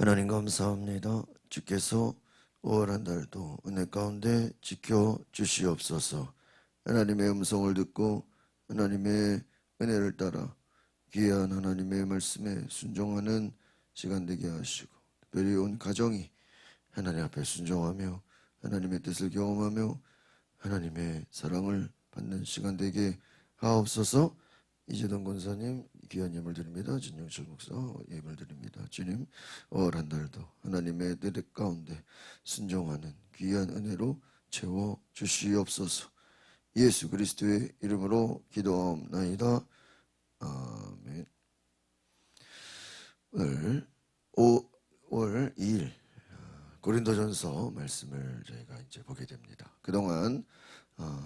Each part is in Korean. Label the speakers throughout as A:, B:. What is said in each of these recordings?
A: 하나님 감사합니다. 주께서 5월 한 달도 은혜 가운데 지켜주시옵소서. 하나님의 음성을 듣고 하나님의 은혜를 따라 귀한 하나님의 말씀에 순종하는 시간 되게 하시고, 특별히 온 가정이 하나님 앞에 순종하며 하나님의 뜻을 경험하며 하나님의 사랑을 받는 시간 되게 하옵소서. 이재동 권사님 귀한 예물 드립니다. 진영철 목사 예물 드립니다. 주님, 5월 한 달도 하나님의 뜻 가운데 순종하는 귀한 은혜로 채워 주시옵소서. 예수 그리스도의 이름으로 기도하옵나이다. 아멘. 오늘 5월 2일 고린도전서 말씀을 저희가 이제 보게 됩니다. 그동안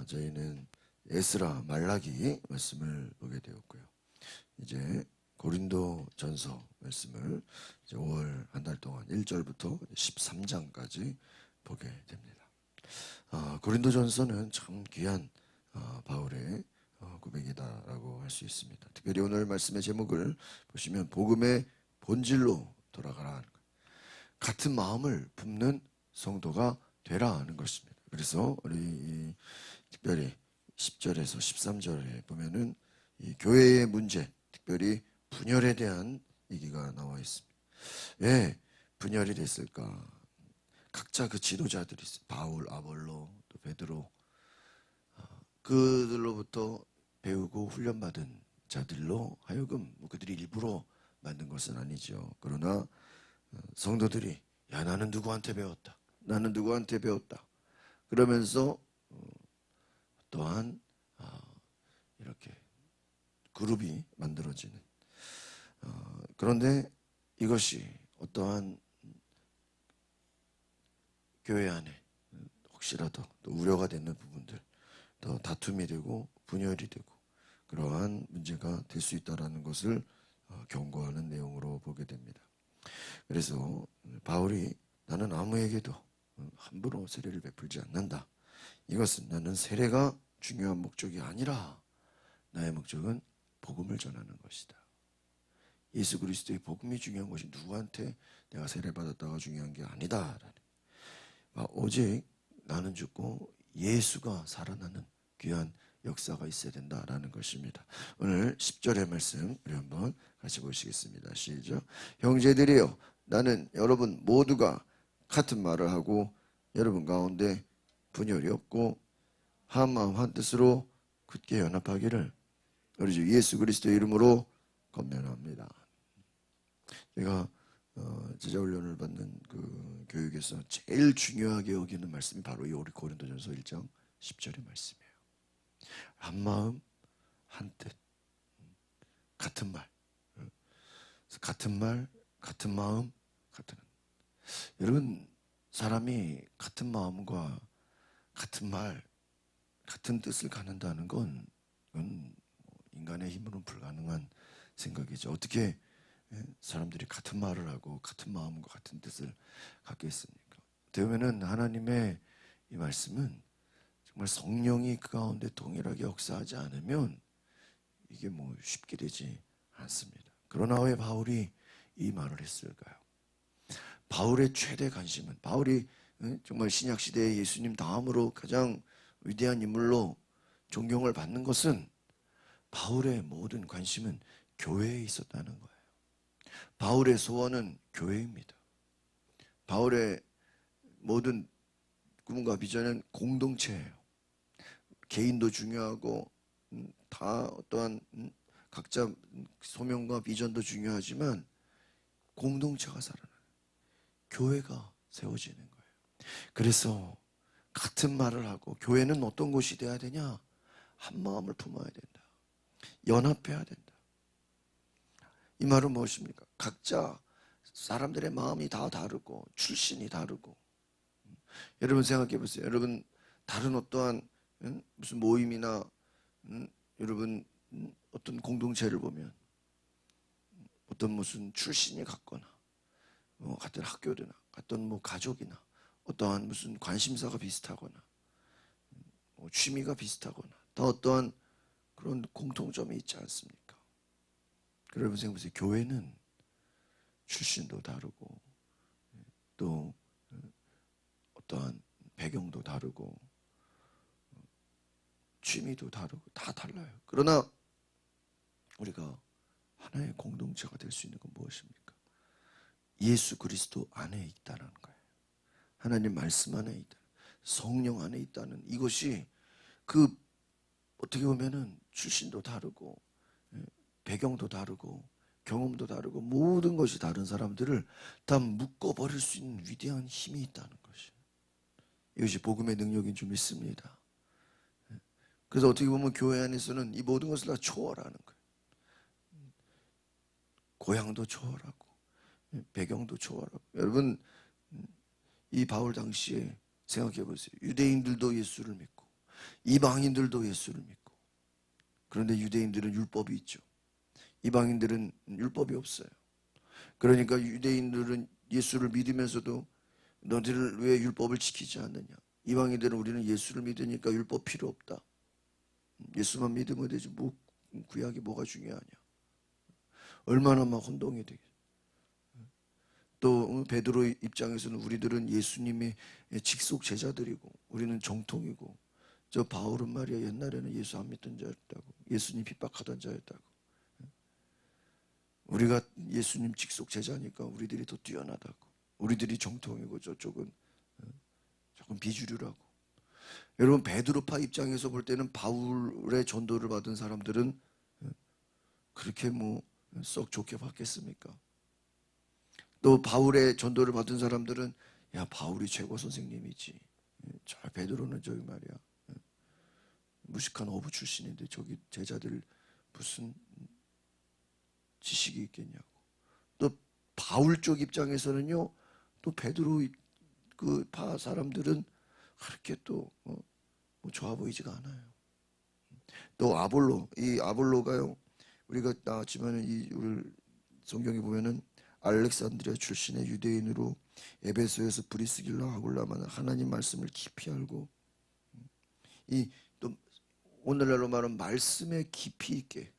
A: 저희는 에스라, 말라기 말씀을 보게 되었고요. 이제 고린도전서 말씀을 이제 5월 한 달 동안 1절부터 13장까지 보게 됩니다. 고린도전서는 참 귀한 바울의 고백이다라고 할 수 있습니다. 특별히 오늘 말씀의 제목을 보시면 복음의 본질로 돌아가라 하는 것, 같은 마음을 품는 성도가 되라 하는 것입니다. 그래서 우리 특별히 10절에서 13절에 보면은 이 교회의 문제, 특별히 분열에 대한 얘기가 나와 있습니다. 왜 분열이 됐을까? 각자 그 지도자들이 있어요. 바울, 아볼로, 또 베드로, 그들로부터 배우고 훈련받은 자들로 하여금 그들이 일부러 만든 것은 아니죠. 그러나 성도들이 야, 나는 누구한테 배웠다, 나는 누구한테 배웠다 그러면서 또한 이렇게 그룹이 만들어지는, 그런데 이것이 어떠한 교회 안에 혹시라도 또 우려가 되는 부분들, 더 다툼이 되고 분열이 되고 그러한 문제가 될 수 있다는 것을 경고하는 내용으로 보게 됩니다. 그래서 바울이 나는 아무에게도 함부로 세례를 베풀지 않는다. 이것은 나는 세례가 중요한 목적이 아니라 나의 목적은 복음을 전하는 것이다. 예수 그리스도의 복음이 중요한 것이 누구한테 내가 세례 받았다가 중요한 게 아니다. 오직 나는 죽고 예수가 살아나는 귀한 역사가 있어야 된다라는 것입니다. 오늘 10절의 말씀 우리 한번 같이 보시겠습니다. 시작. 형제들이여, 나는 여러분 모두가 같은 말을 하고 여러분 가운데 분열이 없고 한 마음 한 뜻으로 굳게 연합하기를 우리 주 예수 그리스도의 이름으로 권면합니다. 제가 제자훈련을 받는 그 교육에서 제일 중요하게 여기는 말씀이 바로 이 우리 고린도전서 1장 10절의 말씀이에요. 한 마음 한 뜻, 같은 말, 같은 말, 같은 마음, 같은. 여러분, 사람이 같은 마음과 같은 말, 같은 뜻을 갖는다는 건 이건 인간의 힘으로는 불가능한 생각이죠. 어떻게 사람들이 같은 말을 하고 같은 마음과 같은 뜻을 갖겠습니까? 되면은 하나님의 이 말씀은 정말 성령이 그 가운데 동일하게 역사하지 않으면 이게 뭐 쉽게 되지 않습니다. 그러나 왜 바울이 이 말을 했을까요? 바울의 최대 관심은, 바울이 정말 신약 시대의 예수님 다음으로 가장 위대한 인물로 존경을 받는 것은 바울의 모든 관심은 교회에 있었다는 거예요. 바울의 소원은 교회입니다. 바울의 모든 꿈과 비전은 공동체예요. 개인도 중요하고 다 어떠한 각자 소명과 비전도 중요하지만 공동체가 살아나는, 교회가 세워지는 거예요. 그래서 같은 말을 하고, 교회는 어떤 곳이 돼야 되냐? 한 마음을 품어야 된다. 연합해야 된다. 이 말은 무엇입니까? 각자 사람들의 마음이 다 다르고 출신이 다르고. 여러분 생각해 보세요. 여러분 다른 어떠한 무슨 모임이나 여러분 어떤 공동체를 보면 어떤 무슨 출신이 같거나 같은 학교나 같은 뭐 가족이나 어떠한 무슨 관심사가 비슷하거나 취미가 비슷하거나 다 어떠한 그런 공통점이 있지 않습니까? 여러분 생각해 보세요. 교회는 출신도 다르고 어떠한 배경도 다르고 취미도 다르고 다 달라요. 그러나 우리가 하나의 공동체가 될 수 있는 건 무엇입니까? 예수 그리스도 안에 있다는 거예요. 하나님 말씀 안에 있다, 성령 안에 있다는 이것이 그 어떻게 보면은 출신도 다르고 배경도 다르고 경험도 다르고 모든 것이 다른 사람들을 다 묶어버릴 수 있는 위대한 힘이 있다는 것이, 이것이 복음의 능력인 줄 믿습니다. 그래서 어떻게 보면 교회 안에서는 이 모든 것을 다 초월하는 거예요. 고향도 초월하고 배경도 초월하고. 여러분, 이 바울 당시에 생각해 보세요. 유대인들도 예수를 믿고 이방인들도 예수를 믿고, 그런데 유대인들은 율법이 있죠. 이방인들은 율법이 없어요. 그러니까 유대인들은 예수를 믿으면서도 너희들 왜 율법을 지키지 않느냐, 이방인들은 우리는 예수를 믿으니까 율법 필요 없다, 예수만 믿으면 되지 뭐 구약이 뭐가 중요하냐, 얼마나 막 혼동이 되겠어요. 또 베드로 입장에서는 우리들은 예수님의 직속 제자들이고 우리는 정통이고, 저 바울은 말이야 옛날에는 예수 안 믿던 자였다고, 예수님 핍박하던 자였다고, 우리가 예수님 직속 제자니까 우리들이 더 뛰어나다고, 우리들이 정통이고 저쪽은 조금 비주류라고. 여러분, 베드로파 입장에서 볼 때는 바울의 전도를 받은 사람들은 그렇게 뭐 썩 좋게 봤겠습니까? 또 바울의 전도를 받은 사람들은 야, 바울이 최고 선생님이지, 저 베드로는 저기 말이야 무식한 어부 출신인데 저기 제자들 무슨 지식이 있겠냐고. 또 바울 쪽 입장에서는요, 또 베드로 그 파 사람들은 그렇게 또 뭐 좋아 보이지가 않아요. 또 아볼로, 이 아볼로가요, 우리가 나왔지만 이 우리 성경에 보면은 알렉산드리아 출신의 유대인으로 에베소에서 브리스길라 아굴라만 하나님 말씀을 깊이 알고, 이 또 오늘날로 말하면 말씀에 깊이 있게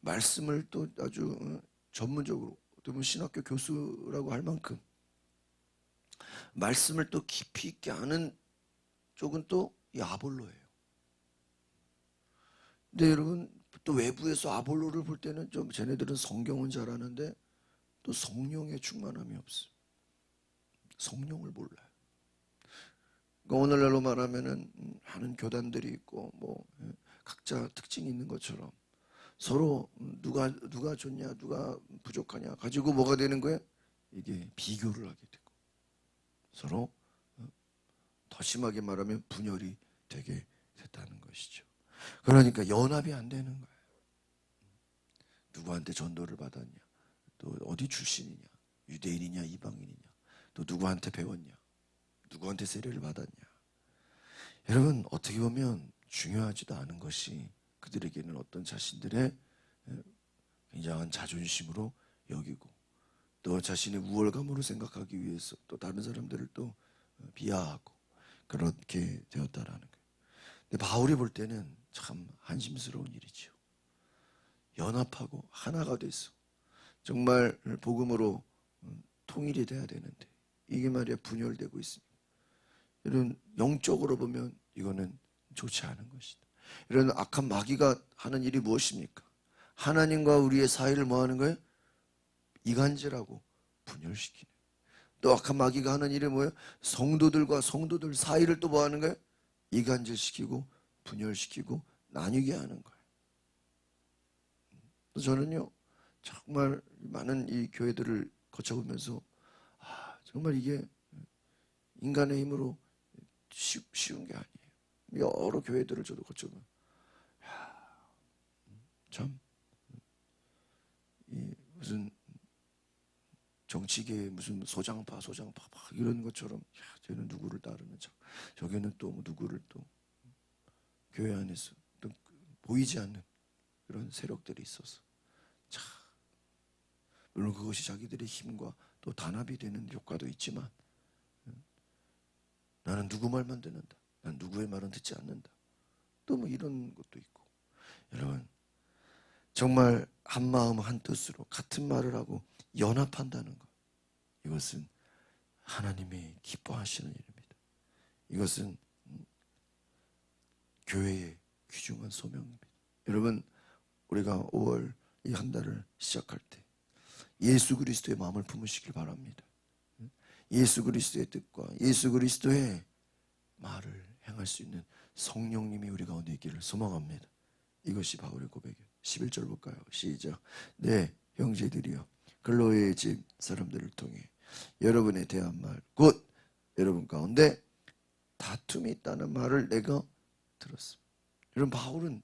A: 말씀을 또 아주 전문적으로, 어떻게 보면 신학교 교수라고 할 만큼 말씀을 또 깊이 있게 아는 쪽은 또 이 아볼로예요. 근데 여러분, 또 외부에서 아볼로를 볼 때는 좀 쟤네들은 성경은 잘하는데 또 성령의 충만함이 없어요. 성령을 몰라요. 그러니까 오늘날로 말하면은 많은 교단들이 있고 뭐 각자 특징이 있는 것처럼 서로 누가 좋냐, 누가 부족하냐 가지고 뭐가 되는 거예요? 이게 비교를 하게 되고 서로 더 심하게 말하면 분열이 되게 됐다는 것이죠. 그러니까 연합이 안 되는 거예요. 누구한테 전도를 받았냐, 또 어디 출신이냐, 유대인이냐 이방인이냐, 또 누구한테 배웠냐, 누구한테 세례를 받았냐. 여러분, 어떻게 보면 중요하지도 않은 것이 그들에게는 어떤 자신들의 굉장한 자존심으로 여기고, 또 자신의 우월감으로 생각하기 위해서 또 다른 사람들을 또 비하하고 그렇게 되었다라는 거예요. 근데 바울이 볼 때는 참 한심스러운 일이죠. 연합하고 하나가 돼서 정말 복음으로 통일이 돼야 되는데 이게 말이야 분열되고 있습니다. 이런 영적으로 보면 이거는 좋지 않은 것이다. 이런 악한 마귀가 하는 일이 무엇입니까? 하나님과 우리의 사이를 뭐 하는 거예요? 이간질하고 분열시키는. 또 악한 마귀가 하는 일이 뭐예요? 성도들과 성도들 사이를 또 뭐 하는 거예요? 이간질시키고 분열시키고 나뉘게 하는 거예요. 저는요, 정말 많은 이 교회들을 거쳐보면서 정말 이게 인간의 힘으로 쉬운 게 아니에요. 여러 교회들을 저도 거쳐보면 참 이 무슨 정치계의 무슨 소장파 막 이런 것처럼 쟤는 누구를 따르는 척, 저기는 또 누구를 또 교회 안에서 또 보이지 않는 그런 세력들이 있어서 참, 물론 그것이 자기들의 힘과 또 단합이 되는 효과도 있지만 나는 누구 말만 듣는다, 난 누구의 말은 듣지 않는다, 또 뭐 이런 것도 있고. 여러분, 정말 한 마음 한 뜻으로 같은 말을 하고 연합한다는 것, 이것은 하나님이 기뻐하시는 일입니다. 이것은 교회의 귀중한 소명입니다. 여러분, 우리가 5월 이 한 달을 시작할 때 예수 그리스도의 마음을 품으시길 바랍니다. 예수 그리스도의 뜻과 예수 그리스도의 말을 행할 수 있는 성령님이 우리 가운데 있기를 소망합니다. 이것이 바울의 고백이에요. 11절 볼까요? 시작. 네, 형제들이여, 글로의 집 사람들을 통해 여러분에 대한 말, 곧 여러분 가운데 다툼이 있다는 말을 내가 들었습니다. 여러분, 바울은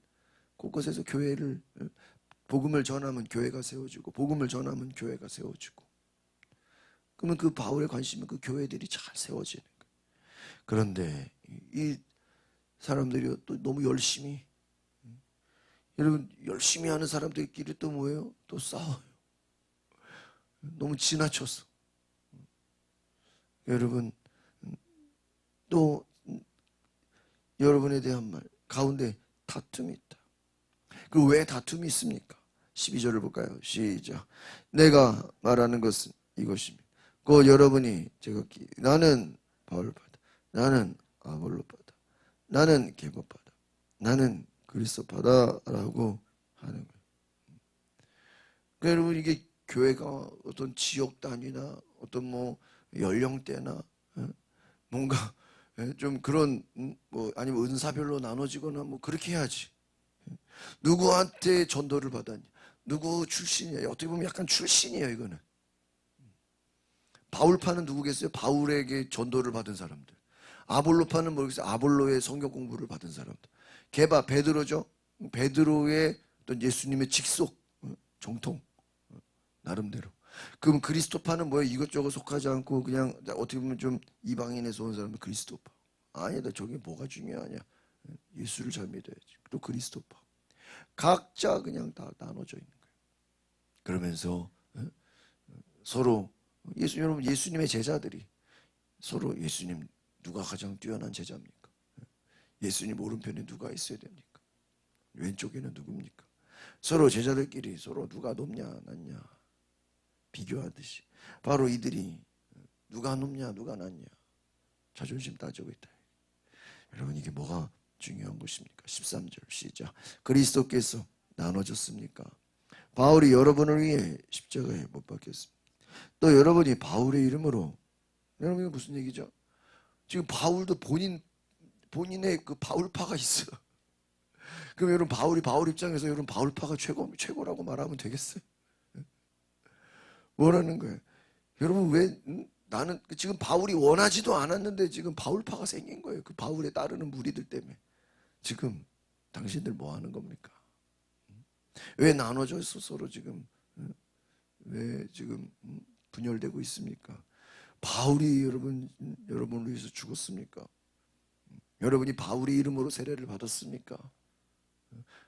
A: 곳곳에서 교회를, 복음을 전하면 교회가 세워지고, 복음을 전하면 교회가 세워지고, 그러면 그 바울의 관심은 그 교회들이 잘 세워지는 거예요. 그런데 이 사람들이 또 너무 열심히, 여러분, 열심히 하는 사람들끼리 또 뭐예요? 또 싸워요. 너무 지나쳐서. 여러분, 또 여러분에 대한 말 가운데 다툼이 있다. 그 왜 다툼이 있습니까? 12절을 볼까요? 시작. 내가 말하는 것은 이것입니다. 그 여러분이 제가 나는 바울바다, 나는 아볼로바다, 나는 계보바다, 나는 그리스도바다라고 하는 거예요. 그러니까 여러분, 이게 교회가 어떤 지역 단위나 어떤 뭐 연령대나 뭔가 좀 그런 뭐 아니면 은사별로 나눠지거나 뭐 그렇게 해야지. 누구한테 전도를 받았냐, 누구 출신이야. 어떻게 보면 약간 출신이에요. 이거는 바울파는 누구겠어요? 바울에게 전도를 받은 사람들. 아볼로파는 모르겠어요. 아볼로의 성경 공부를 받은 사람들. 게바 베드로죠. 베드로의 어떤 예수님의 직속 정통 나름대로. 그럼 그리스도파는 뭐예요? 이것저것 속하지 않고 그냥 어떻게 보면 좀 이방인에서 온 사람은 그리스도파. 아니다, 저게 뭐가 중요하냐? 예수를 잘 믿어야지. 또 그리스도파. 각자 그냥 다 나눠져 있는 거예요. 그러면서 서로 여러분, 예수님의 제자들이 서로 예수님 누가 가장 뛰어난 제자입니까? 예수님 오른편에 누가 있어야 됩니까? 왼쪽에는 누굽니까? 서로 제자들끼리 서로 누가 높냐 낮냐 비교하듯이 바로 이들이 누가 높냐 누가 낮냐 자존심 따지고 있다. 여러분, 이게 뭐가 중요한 것입니까? 13절 시작. 그리스도께서 나눠졌습니까? 바울이 여러분을 위해 십자가에 못 박혔습니다. 또 여러분이 바울의 이름으로, 여러분 이거 무슨 얘기죠? 지금 바울도 본인의 그 바울파가 있어. 그럼 여러분, 바울 입장에서 여러분 바울파가 최고라고 말하면 되겠어요? 뭐라는 거예요? 여러분, 왜 나는 지금 바울이 원하지도 않았는데 지금 바울파가 생긴 거예요. 그 바울에 따르는 무리들 때문에. 지금 당신들 뭐 하는 겁니까? 왜 나눠져서 서로 지금 왜 지금 분열되고 있습니까? 바울이 여러분을 위해서 죽었습니까? 여러분이 바울의 이름으로 세례를 받았습니까?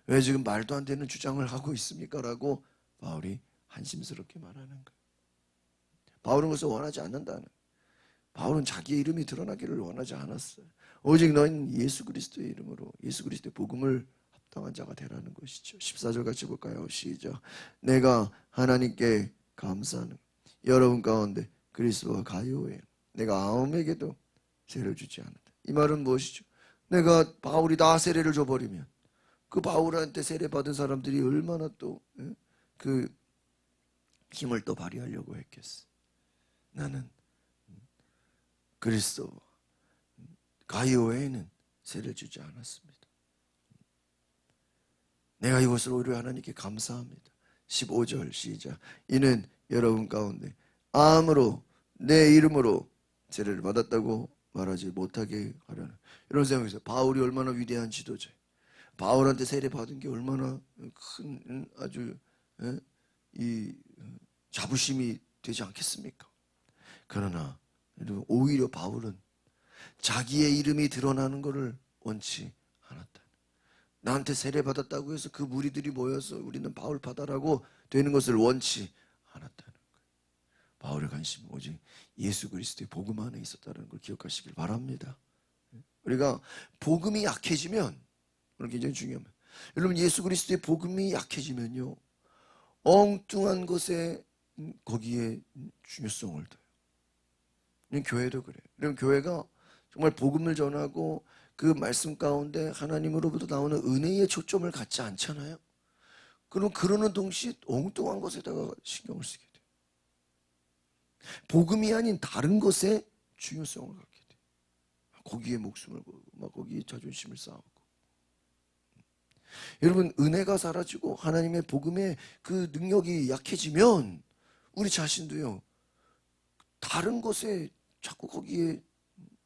A: 왜 지금 말도 안 되는 주장을 하고 있습니까? 라고 바울이 한심스럽게 말하는 거예요. 바울은 그것을 원하지 않는다는 거예요. 바울은 자기의 이름이 드러나기를 원하지 않았어요. 오직 너희는 예수 그리스도의 이름으로 예수 그리스도의 복음을 합당한 자가 되라는 것이죠. 14절 같이 볼까요? 시작. 내가 하나님께 감사하는 여러분 가운데 그리스도와 가요에 내가 아무에게도 세례를 주지 않았다. 이 말은 무엇이죠? 내가 바울이 다 세례를 줘버리면 그 바울한테 세례 받은 사람들이 얼마나 또 그 힘을 또 발휘하려고 했겠어. 나는 그리스도와 가이오에는 세례를 주지 않았습니다. 내가 이것을 오히려 하나님께 감사합니다. 15절 시작. 이는 여러분 가운데 아무로 내 이름으로 세례를 받았다고 말하지 못하게 하려는. 이런 생각에서 바울이 얼마나 위대한 지도자, 바울한테 세례 받은 게 얼마나 큰 아주 이 자부심이 되지 않겠습니까? 그러나 오히려 바울은 자기의 이름이 드러나는 것을 원치 않았다. 나한테 세례 받았다고 해서 그 무리들이 모여서 우리는 바울파다라고 되는 것을 원치 않았다는 거예요. 바울의 관심은 오직 예수 그리스도의 복음 안에 있었다는 걸 기억하시길 바랍니다. 우리가 복음이 약해지면, 오늘 굉장히 중요합니다. 여러분, 예수 그리스도의 복음이 약해지면요, 엉뚱한 것에 거기에 중요성을 둬요. 교회도 그래요. 여러분, 교회가 정말 복음을 전하고 그 말씀 가운데 하나님으로부터 나오는 은혜의 초점을 갖지 않잖아요. 그럼 그러는 동시에 엉뚱한 것에다가 신경을 쓰게 돼요. 복음이 아닌 다른 것에 중요성을 갖게 돼요. 거기에 목숨을 걸고 막 거기에 자존심을 쌓고. 여러분, 은혜가 사라지고 하나님의 복음의 그 능력이 약해지면 우리 자신도요, 다른 것에 자꾸 거기에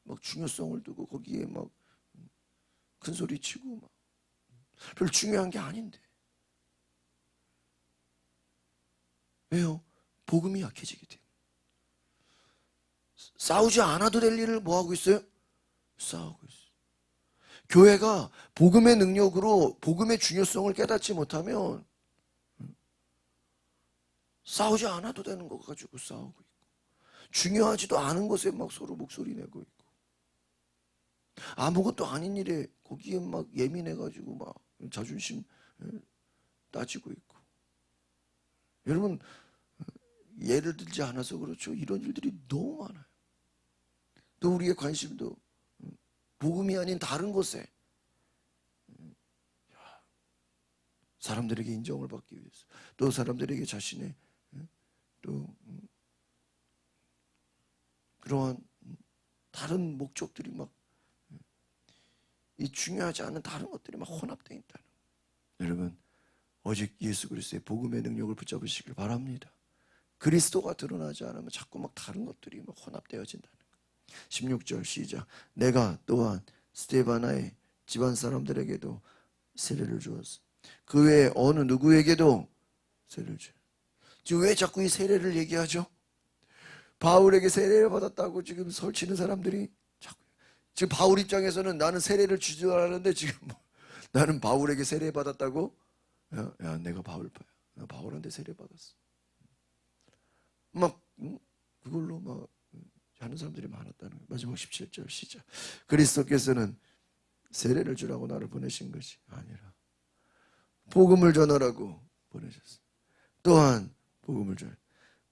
A: 막 중요성을 두고 거기에 막 큰 소리 치고 막 별로 중요한 게 아닌데. 왜요? 복음이 약해지게 돼요. 싸우지 않아도 될 일을 뭐 하고 있어요? 싸우고 있어요. 교회가 복음의 능력으로 복음의 중요성을 깨닫지 못하면 싸우지 않아도 되는 거 가지고 싸우고 있고, 중요하지도 않은 것에 막 서로 목소리 내고 있고, 아무것도 아닌 일에 거기에 막 예민해가지고 막 자존심 따지고 있고. 여러분, 예를 들지 않아서 그렇죠. 이런 일들이 너무 많아요. 또 우리의 관심도 복음이 아닌 다른 것에 사람들에게 인정을 받기 위해서, 또 사람들에게 자신의 또 그러한 다른 목적들이 막 이 중요하지 않은 다른 것들이 막 혼합되어 있다는. 여러분, 오직 예수 그리스도의 복음의 능력을 붙잡으시길 바랍니다. 그리스도가 드러나지 않으면 자꾸 막 다른 것들이 막 혼합되어진다는 거예요. 16절 시작. 내가 또한 스데바나의 집안 사람들에게도 세례를 주었어. 그 외에 어느 누구에게도 세례를 줘. 지금 왜 자꾸 이 세례를 얘기하죠? 바울에게 세례를 받았다고 지금 설치는 사람들이 자꾸, 지금 바울 입장에서는 나는 세례를 주지 않았는데 지금 나는 바울에게 세례 받았다고? 야, 내가 바울파야. 나 바울한테 세례 받았어. 막 그걸로 막 하는 사람들이 많았다는 거예요. 마지막 17절 시작. 그리스도께서는 세례를 주라고 나를 보내신 것이 아니라 복음을 전하라고 보내셨어요. 또한 복음을 전하,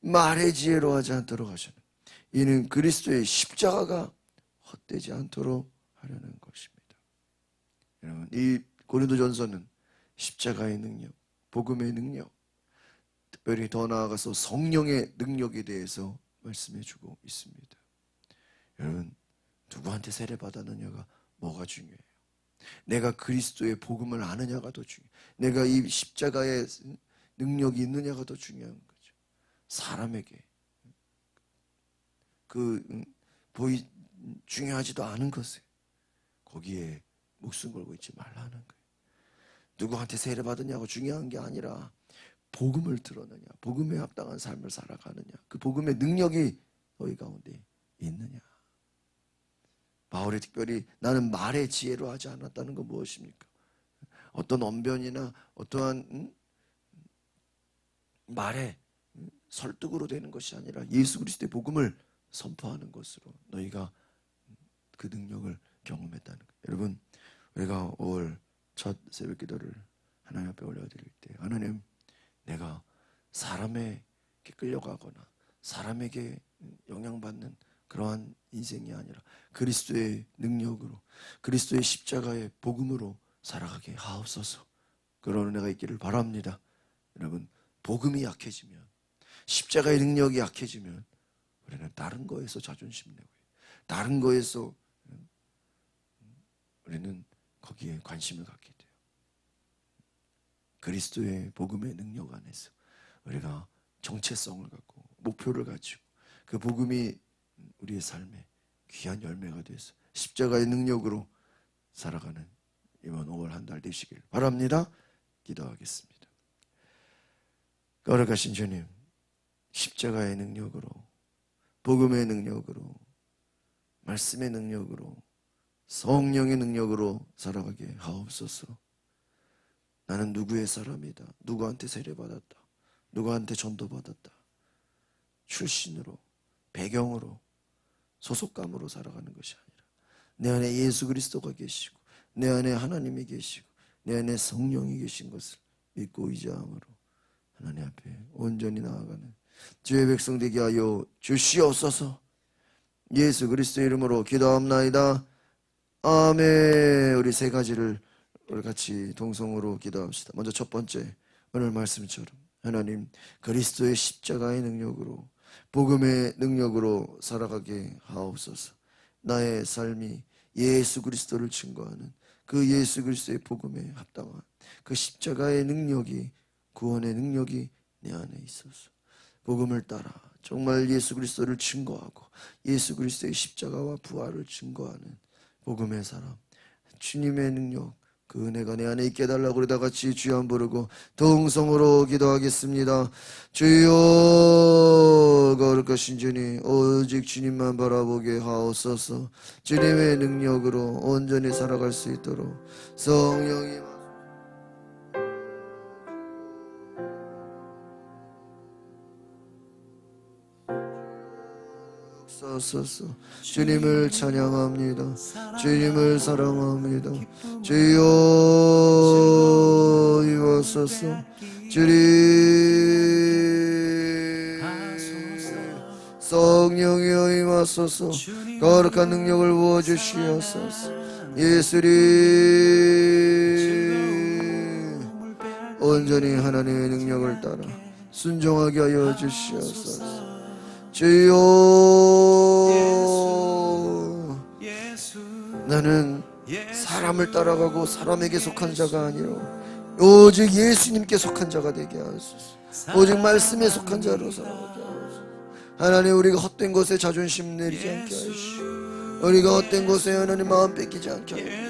A: 말의 지혜로 하지 않도록 하시는, 이는 그리스도의 십자가가 헛되지 않도록 하려는 것입니다. 여러분, 이 고린도전서는 십자가의 능력, 복음의 능력, 특별히 더 나아가서 성령의 능력에 대해서 말씀해주고 있습니다. 여러분, 누구한테 세례 받았느냐가 뭐가 중요해요? 내가 그리스도의 복음을 아느냐가 더 중요해요. 내가 이 십자가의 능력이 있느냐가 더 중요한 거죠. 사람에게 중요하지도 않은 것에 거기에 목숨 걸고 있지 말라는 거예요. 누구한테 세례 받았냐고 중요한 게 아니라 복음을 들었느냐, 복음에 합당한 삶을 살아가느냐, 그 복음의 능력이 너희 가운데 있느냐. 바울이 특별히 나는 말의 지혜로 하지 않았다는 건 무엇입니까? 어떤 언변이나 어떠한 말에 설득으로 되는 것이 아니라 예수 그리스도의 복음을 선포하는 것으로 너희가 그 능력을 경험했다는 거예요. 여러분, 우리가 5월 첫 새벽 기도를 하나님 앞에 올려드릴 때, 하나님, 내가 사람에게 끌려가거나 사람에게 영향받는 그러한 인생이 아니라 그리스도의 능력으로, 그리스도의 십자가의 복음으로 살아가게 하옵소서. 그런 은혜가 있기를 바랍니다. 여러분, 복음이 약해지면, 십자가의 능력이 약해지면 우리는 다른 거에서 자존심 내고, 다른 거에서 우리는 거기에 관심을 갖게 돼요. 그리스도의 복음의 능력 안에서 우리가 정체성을 갖고 목표를 가지고 그 복음이 우리의 삶에 귀한 열매가 돼서 십자가의 능력으로 살아가는 이번 5월 한 달 되시길 바랍니다. 기도하겠습니다. 거룩하신 주님, 십자가의 능력으로, 복음의 능력으로, 말씀의 능력으로, 성령의 능력으로 살아가게 하옵소서. 나는 누구의 사람이다, 누구한테 세례받았다, 누구한테 전도받았다, 출신으로, 배경으로, 소속감으로 살아가는 것이 아니라 내 안에 예수 그리스도가 계시고 내 안에 하나님이 계시고 내 안에 성령이 계신 것을 믿고 의지함으로 하나님 앞에 온전히 나아가는 주의 백성 되게 하여 주시옵소서. 예수 그리스도의 이름으로 기도합나이다. 아멘. 우리 세 가지를 우리 같이 동성으로 기도합시다. 먼저 첫 번째, 오늘 말씀처럼 하나님 그리스도의 십자가의 능력으로, 복음의 능력으로 살아가게 하옵소서. 나의 삶이 예수 그리스도를 증거하는 그 예수 그리스도의 복음에 합당한 그 십자가의 능력이, 구원의 능력이 내 안에 있어서 복음을 따라 정말 예수 그리스도를 증거하고 예수 그리스도의 십자가와 부활을 증거하는 복음의 사람, 주님의 능력, 그 은혜가 내 안에 있게 해달라고 우리 다 같이 주여 한번 부르고 동성으로 기도하겠습니다. 주여, 거룩하신 주님, 오직 주님만 바라보게 하옵소서. 주님의 능력으로 온전히 살아갈 수 있도록 성령이 하소서. 주님을 찬양합니다. 주님을 사랑합니다. 주여 임하소서. 주님 성령이여 임하소서. 거룩한 능력을 부어주시옵소서. 예수님 온전히 하나님의 능력을 따라 순종하게 하여 주시옵소서. 주여, 나는 사람을 따라가고 사람에게 속한 자가 아니라 오직 예수님께 속한 자가 되게 하소서. 오직 말씀에 속한 자로 살아가게 하소서. 하나님, 우리가 헛된 것에 자존심 내리지 않게 하시오. 우리가 헛된 것에 하나님 마음 뺏기지 않게 하시오.